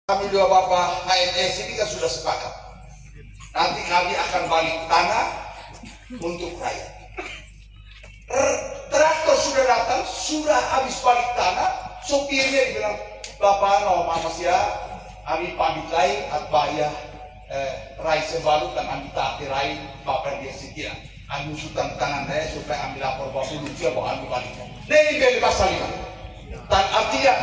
Kami dua bapak HNS ini kan sudah sepakat. Nanti kami akan balik tanah untuk rakyat. Traktor sudah datang, sudah habis balik tanah. Sopirnya bilang, Bapak no mama sia, kami pamit lain atbaya rai sebalut dan ambil tak rai bapak dia setia. Ambil sultan tangan saya supaya ambil lapor bapak lucia bahwa ambil balik. Ini beli pasal 5. Dan artinya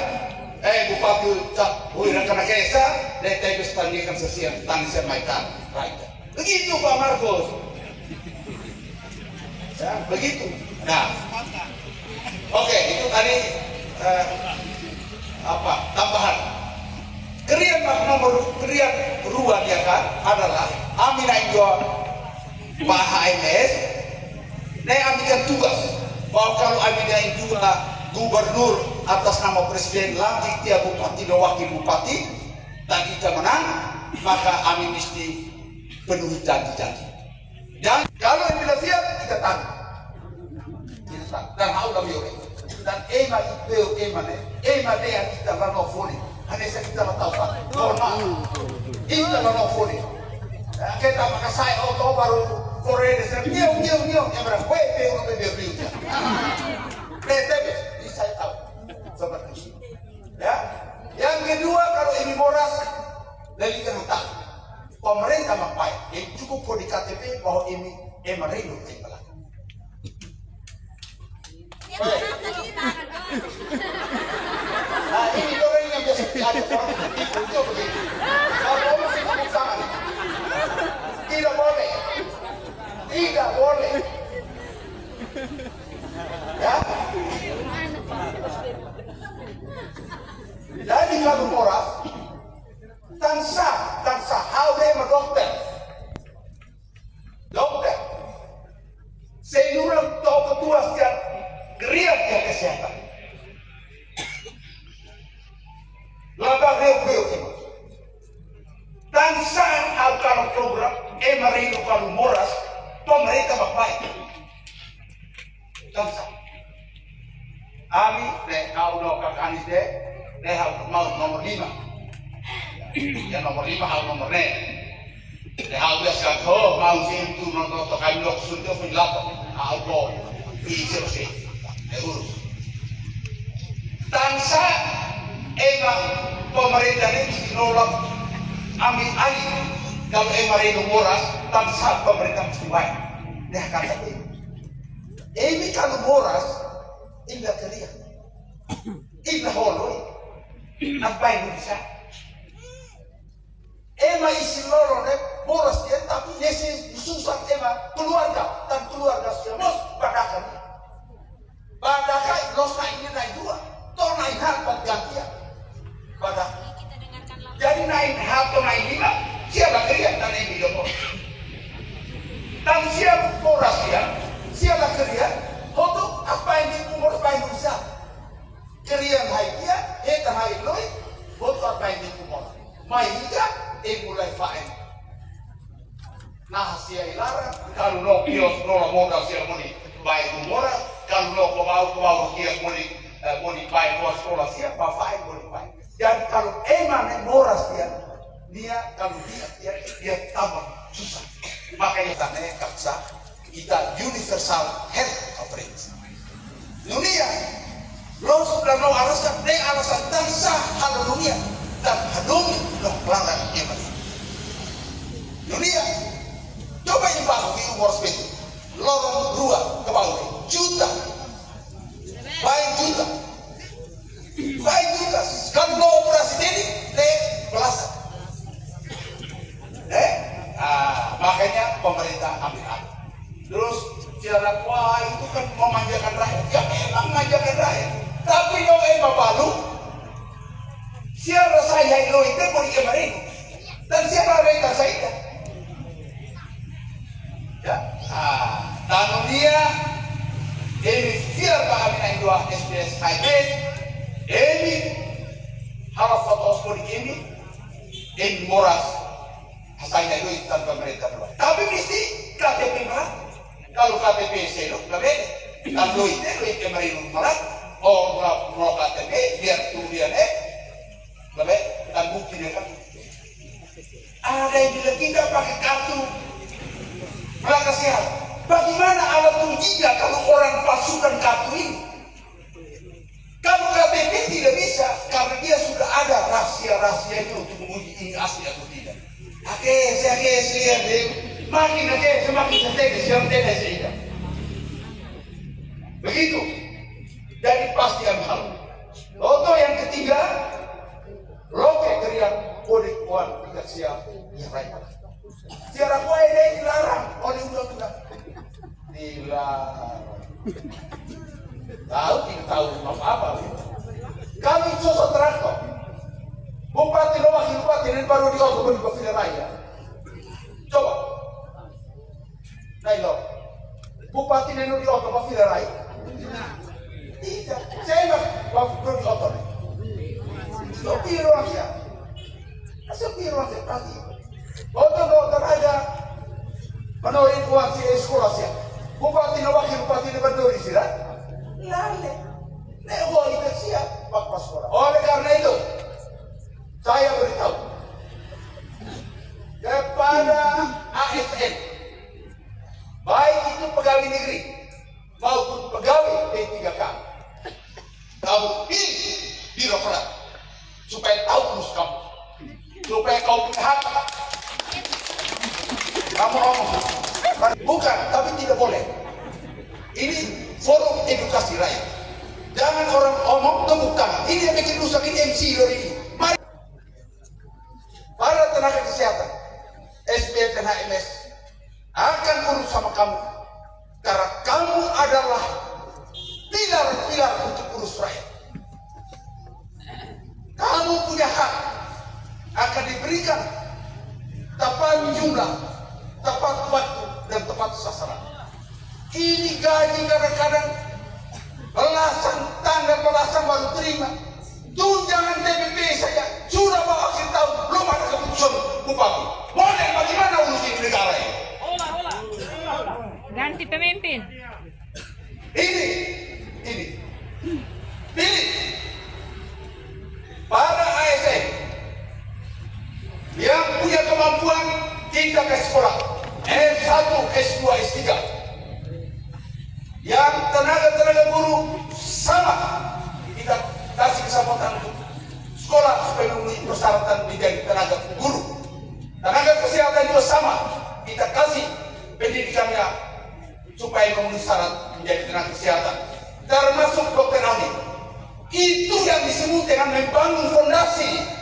Bupati Cak Huira Kana Kesa, dari Tebes tandingkan sesian tani semaikan rakyat. Begitu Pak Marcos. Ya, begitu. Nah, oke, itu tadi tambahan. Krian ruang ya kan adalah Amina Indua Pak HMS. Nah, ambilkan tugas bahwa kalau Amina Indua gubernur atas nama presiden lantik dia bupati dan wakil bupati dan kita menang, maka Amin mesti penuhi janji-janji. Dan kalau yang tidak siap kita tanggung. Dan haulah biore. Dan ema dia kita lanofoni. Hanya kita tahu kan. Normal. Kita lanofoni. Kita pakai saya auto baru Korea dan niu. Yang berapa? Bebe. Bebe. Saya tahu seperti itu. Ya. Yang kedua, kalau ini moras dari kenapa pemerintah mampai yang cukup kok di KTP bahwa ini emarino yang belakang. Nah ini orang yang biasa ada orang itu begini. Kalau masih ngomong tangan, tidak boleh. Ya. Jadi kalau moras tansa how they are dokter seluruh tau ketua setiap geriat yang kesehatan labang reu tansa kalau program emarino kalau moras pemerintah baik tansa Ami kau dokter Anis mau nomor 5. Ya nomor 5 hal nomor 6. Hal biasa kau mau sih itu nonton kami lok sudah filap. Aku bisa sih. Urus. Tansa emang pemerintah ini nolak ambil alih kalau emarino moras tansa pemerintah mesti baik. Dia kata ini kalau moras indah kerja, indah holoi. Apa yang bisa? Ema isi lorong boros dia tapi nesi susah ema keluarga dan keluarga semua badakan los naiknya naik 2 toh naik hal gantian badak jadi naik hal atau naik 5 siapa kerja dan ini dong dan siapa boros dia siapa kerja untuk apa yang diumur apa yang bisa kerja naik dia kita naik loy untuk apa yang diumur mai hingga mulai faen. Nah, sia ilara kalau no kios no modal sia moni baik umora kalau no kebau kios moni baik bos sekolah sia pa faen moni baik. Dan kalau emang moras dia kalau dia tambah susah. Makanya tanya kapsa kita universal health coverage. Dunia lo sudah no alasan tansa hal dunia dan hadumi loh pelanggan emas dunia coba yang bangun di umur seperti lorong 2 ke bawah juta baik juta kan lo operasi ini belasan makanya pemerintah ambil alih terus cara wah itu kan memanjakan rakyat ya memang memanjakan rakyat tapi lo balu siapa saya lo itu mau dikemarin dan siapa mereka saya ya dan dia ini siapa Amin Indua SBS HMS ini harus foto seperti ini moras saya itu tanpa mereka berbuat tapi mesti KTP malah kalau KTP selok nggak beda dan lo itu kemarin malah oh mau KTP biar tuh dia lebih dan bukti dia kan. Ada yang bilang kita pakai kartu prakerja sehat. Bagaimana alat ujinya kalau orang palsukan kartu ini? Kalau KTP tidak bisa, karena dia sudah ada rahasia-rahasia itu untuk menguji ini asli atau tidak. Saya lihat deh, makin semakin saya tidak. Begitu. Jadi pastikan hal. Contoh yang ketiga, loke teriak kode kuan tidak siap. Ya baik. Siaran kuai ini dilarang oleh undang-undang. Dilarang. Tidak tahu apa. Kami sosok terakhir. Bupati dan wakil bupati ini baru diotot di Pavilion Raya. Coba. Nah itu. Bupati ini diotot Pavilion Raya. Tidak. Saya enggak baru diotot. Seperti ruang siapa? Seperti ruang siapa? Otot ada menurut uang sekolah siapa? Bupati dan wakil bupati ini berdiri sih. Lale, itu siap pak sekolah. Oleh karena itu, saya beritahu kepada ASN, baik itu pegawai negeri maupun pegawai P3K, kamu pilih birokrat supaya tahu urus kamu, supaya kau punya hak. Kamu ngomong, bukan, tapi tidak boleh. Ini forum edukasi rakyat. Jangan orang omong tepuk tangan. Ini yang bikin rusak, ini MC dari ini. Mari. Para tenaga kesehatan, SPF dan HMS akan urus sama kamu. Karena kamu adalah pilar-pilar untuk urus rakyat. Kamu punya hak akan diberikan tepat jumlah, tepat waktu, dan tepat sasaran. Ini gaji kadang-kadang belasan baru terima. Tunjangan TPP saja sudah mau akhir tahun belum ada keputusan bupati. Model bagaimana urusin negara ini? Ganti pemimpin. Ini. Pilih. Para ASN yang punya kemampuan kita ke sekolah S1, S2, S3. Yang tenaga guru sama kita kasih kesempatan untuk sekolah supaya memenuhi persyaratan menjadi tenaga guru. Tenaga kesehatan juga sama kita kasih pendidikannya supaya memenuhi syarat menjadi tenaga kesehatan. Termasuk dokter ahli. Itu yang disebut dengan membangun fondasi.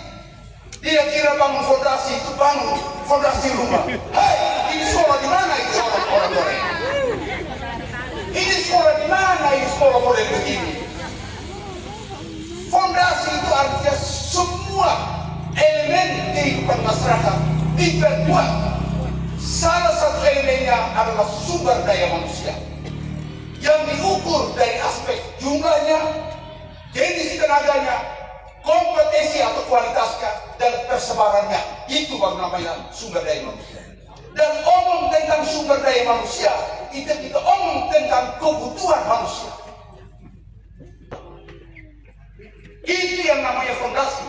Dia kira bangun fondasi itu bangun fondasi rumah. Hai, ini sekolah di mana itu orang-orang? Ini sekolah di mana? Ini sekolah model begini. Fondasi itu artinya semua elemen kehidupan masyarakat diperkuat. Salah satu elemennya adalah sumber daya manusia yang diukur dari aspek jumlahnya, jenis tenaganya, kompetensi atau kualitasnya, dan persebarannya. Itu baru namanya sumber daya manusia. Dan omong tentang sumber daya manusia, itu kita omong tentang kebutuhan manusia. Itu yang namanya fondasi.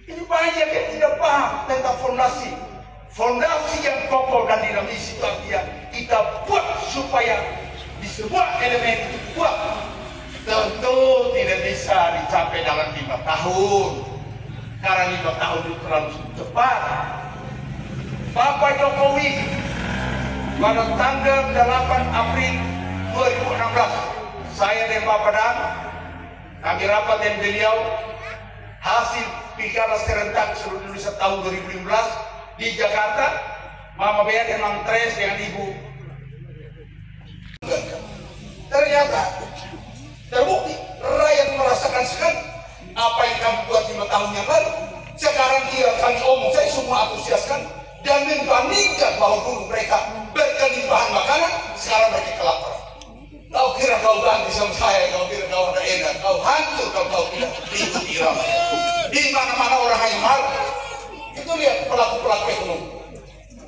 Ini banyak yang tidak paham tentang fondasi. Fondasi yang kokoh dan dinamis itu artinya kita buat supaya di sebuah elemen itu kuat. Tentu tidak bisa dicapai dalam 5 tahun. Karena 5 tahun itu terlalu cepat. Bapak Jokowi pada tanggal 8 April 2016 saya dan Bapak Dan kami rapat dengan beliau hasil pilkada serentak seluruh Indonesia tahun 2015 di Jakarta. Mama Bea dan Mang Tres dengan Ibu. Ternyata terbukti rakyat merasakan sekali apa yang kami buat 5 tahun yang lalu. Sekarang dia kami omong, saya semua antusiaskan dan membandingkan bahwa dulu mereka berkelimpahan makanan, sekarang mereka kelaparan. Kau kira kau ganti sama saya, kau kira kau ada enak, kau hancur kalau kau tidak diikuti irama. Di mana-mana orang hanya marah. Itu lihat pelaku-pelaku ekonomi.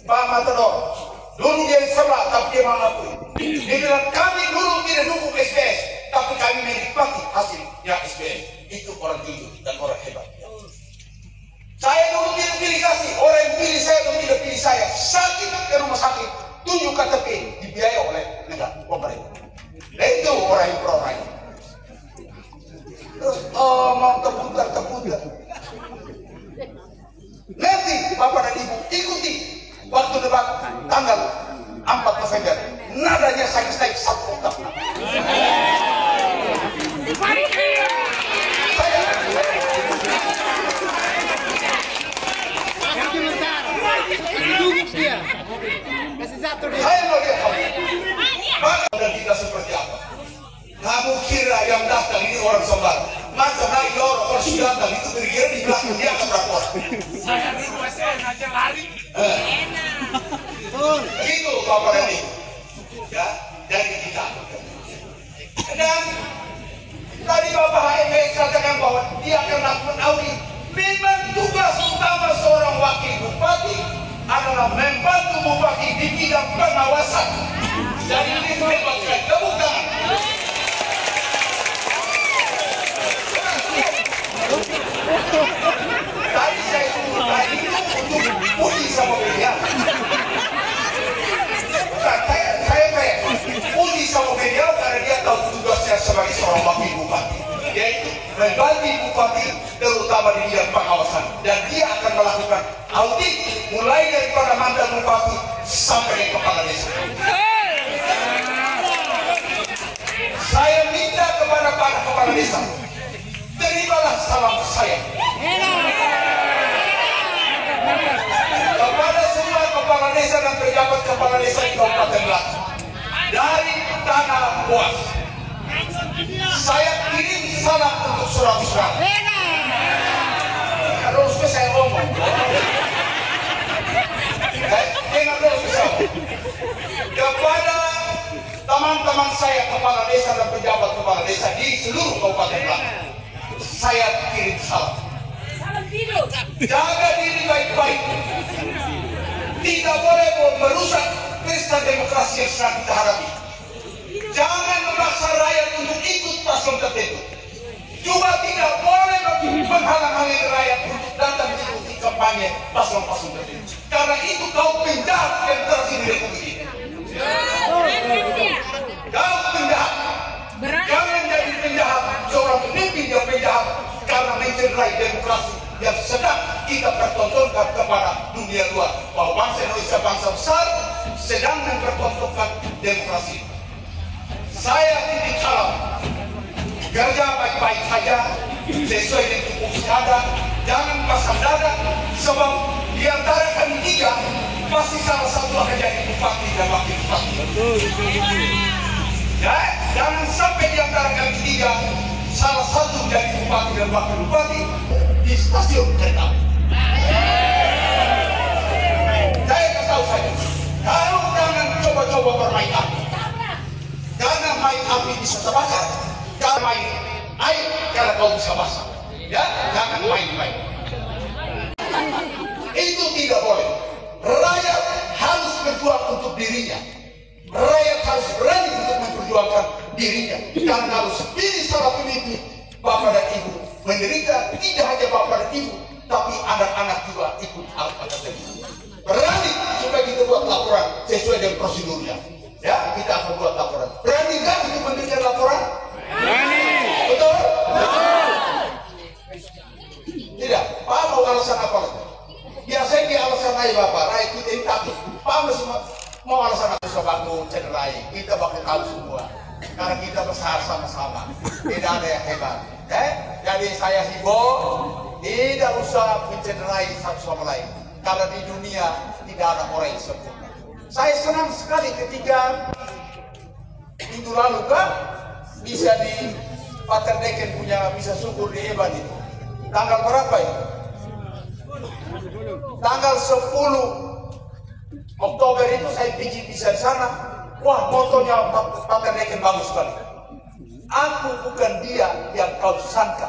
Pak Matador, dulu dia sebelah tapi dia mengakui. Dia bilang kami dulu tidak dukung SBS, tapi kami menikmati hasil ya SBM. Itu orang jujur dan orang hebat. Saya dulu tidak pilih kasih, orang yang pilih saya dan tidak pilih saya. Sakit ke rumah sakit, tunjuk KTP, dibiayai oleh negara, pemerintah. Dan itu orang yang pro rakyat. Terus, mau terputar. Nanti Bapak dan Ibu ikuti waktu debat tanggal 4 November. Nadanya saya naik 1 oktav. Saya mau lihat kamu. Dan kita seperti apa? Kamu kira yang datang ini orang Sumbar? Macam naik lorong orang sudah datang itu kira-kira di belakang dia akan berapa? Saya di USA aja lari. Itu Bapak dan Ibu. Ya, dari kita. Dan tadi Bapak HMS katakan bahwa dia akan lakukan audit. Memang tugas utama seorang wakil bupati adalah membantu bupati di bidang pengawasan. Jadi ini hebat sekali. Tepuk tangan. Tadi saya suruh tadi untuk puji sama media. Saya puji sama media karena dia tahu tugasnya sebagai seorang wakil bupati, yaitu membantu bupati terutama di bidang pengawasan, dan dia akan melakukan audit mulai daripada mantan bupati sampai kepala desa. Saya minta kepada para kepala desa, terimalah salam saya. Kepada semua kepala desa dan pejabat kepala desa di Kabupaten Belakang dari Tanah Boas, saya kirim salam untuk saudara-saudara. Terus saya ngomong. Dengar dulu saya. Kepada teman-teman saya kepala desa dan pejabat kepala desa di seluruh Kabupaten Belakang, saya kirim salam. Jaga diri baik-baik. Tidak boleh merusak pesta demokrasi yang sedang kita hadapi. Jangan memaksa rakyat untuk ikut paslon tertentu. Juga tidak boleh menghalang-halangi rakyat untuk datang mengikuti kampanye paslon-paslon tertentu. Karena itu kau penjahat demokrasi di Republik ini. Kau penjahat. Jangan jadi penjahat. Seorang pemimpin yang penjahat karena mencederai demokrasi yang sedang kita pertontonkan kepada dunia luar, bahwa bangsa Indonesia bangsa besar sedang mempertontonkan demokrasi. Saya titip salam, kerja baik-baik saja sesuai dengan tupoksi ada, jangan pasang dada, sebab di antara kami tiga pasti salah satu akan jadi bupati dan wakil bupati. Ya, jangan sampai di antara kami tiga salah satu jadi bupati dan wakil bupati di stasiun kereta api. Saya kasih tahu saja, kalau jangan coba-coba bermain api, karena main api bisa terbakar. Jangan main air karena kau bisa basah. Ya, jangan main-main. Itu tidak boleh. Rakyat harus berjuang untuk dirinya. Rakyat harus berani untuk memperjuangkan dirinya. Dan harus pilih salah pemimpin. Bapak dan Ibu menderita, tidak hanya bapak dan ibu, tapi anak-anak juga ikut akan terlibat. Berani supaya kita buat laporan sesuai dengan prosedurnya. Ya, kita akan buat laporan. Berani kan untuk memberikan laporan? Berani. Betul? Betul. Tidak. Pak mau alasan apa lagi? Biasanya dia alasan aja bapak. Rakyat kita ini takut. Pak masih mau alasan apa? Sobatku cederai. Kita bakal tahu semua. Karena kita besar sama-sama. Tidak ada yang hebat. Jadi saya himbau, tidak usah mencederai satu sama lain. Karena di dunia tidak ada orang yang sempurna. Saya senang sekali ketika minggu lalu kan bisa di Paterdeken punya bisa syukur di Eban itu. Tanggal berapa itu? Tanggal 10 Oktober itu saya pergi bisa di sana. Wah, motonya Paterdeken bagus sekali. Aku bukan dia yang kau sangka.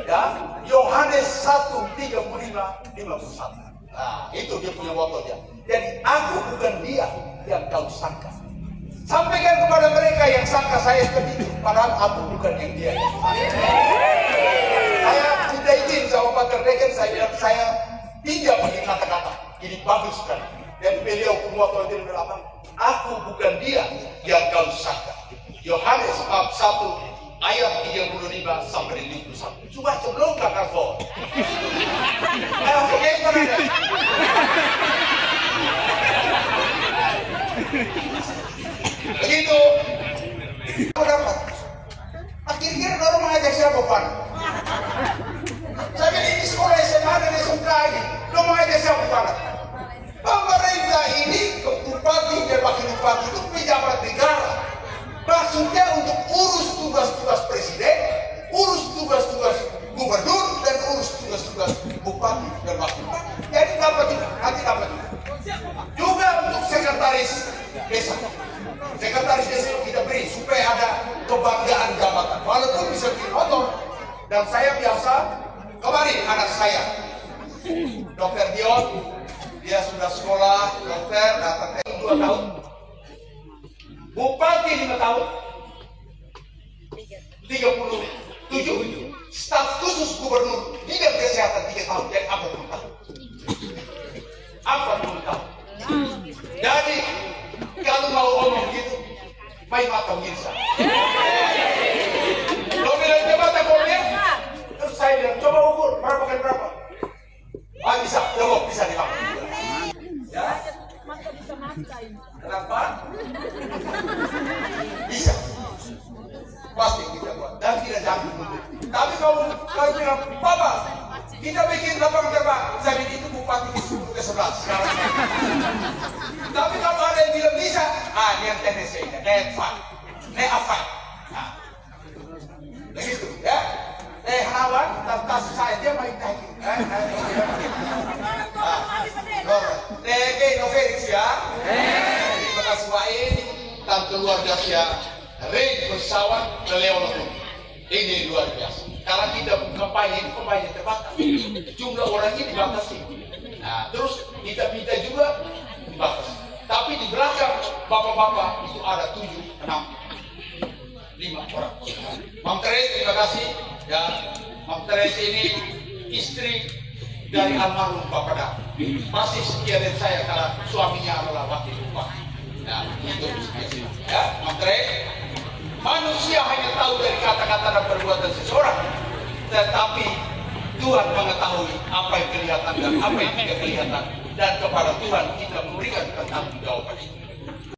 Ya, Yohanes 1:35-51. Nah, itu dia punya motonya. Jadi aku bukan dia yang kau sangka. Sampai Sampaikan kepada mereka yang sangka saya seperti itu, padahal aku bukan yang dia. Saya minta izin sama Pak Terdegen, saya bilang saya pinjam pakai kata-kata, ini bagus sekali. Dan beliau penguasa di belakang, aku bukan dia yang kau sangka. Yohanes bab 1 ayat 35 sampai 51. Cuma sebelum kakak kau. Begitu. Aku dapat. Akhirnya baru mengajak siapa Pak? Saya bilang ini sekolah SMA dan SMK ini. Lo mengajak siapa Pak? Pemerintah ini, bupati dan wakil bupati itu pejabat negara. Maksudnya untuk urus tugas-tugas presiden, urus tugas-tugas gubernur, dan urus tugas-tugas bupati dan wakil bupati. Jadi dapat juga, nanti dapat juga. Juga untuk sekretaris desa. Sekretaris desa kita beri supaya ada kebanggaan jabatan. Walaupun bisa beli motor. Dan saya biasa, kemarin anak saya, Dr. Dion, dia sudah sekolah, dokter, datang 2 tahun. Bupati 5 tahun. 37. Staf khusus gubernur bidang kesehatan 3 tahun dan 40 tahun. 40 tahun. Jadi kalau mau ngomong gitu, main mata mirsa. Lo bilang jabatan kau lihat? Terus saya bilang coba ukur berapa kali berapa? Ah bisa, coba bisa dipakai. Ya? Kenapa? Bisa. Pasti kita buat dan tidak jangkut. Tapi kalau bilang, Bapak, kita bikin lapangan terbang. Saya bilang itu bupati disuruh ke 11 sekarang. Tapi kalau ada yang bilang bisa, ini yang TNC ini, ne apa? Begitu, ya. Hawan, kasih saya dia main kaki. No Felix ya. Terima kasih Wain dan keluarga saya. Red pesawat ke Leono. Ini luar biasa. Karena kita kampanye terbatas. Jumlah orangnya dibatasi. Nah, terus kita minta juga dibatasi. Tapi di belakang bapak-bapak itu ada 7, 6, 5 orang. Mam Teres, terima kasih. Ya, Mam Teres ini istri dari almarhum Bapak Dah. Masih setia dengan saya karena suaminya adalah wakil bupati. Nah, itu setia. Ya, Mam Teres. Manusia hanya tahu dari kata-kata dan perbuatan seseorang, tetapi Tuhan mengetahui apa yang kelihatan dan apa yang tidak kelihatan, dan kepada Tuhan kita memberikan tanggung jawaban itu.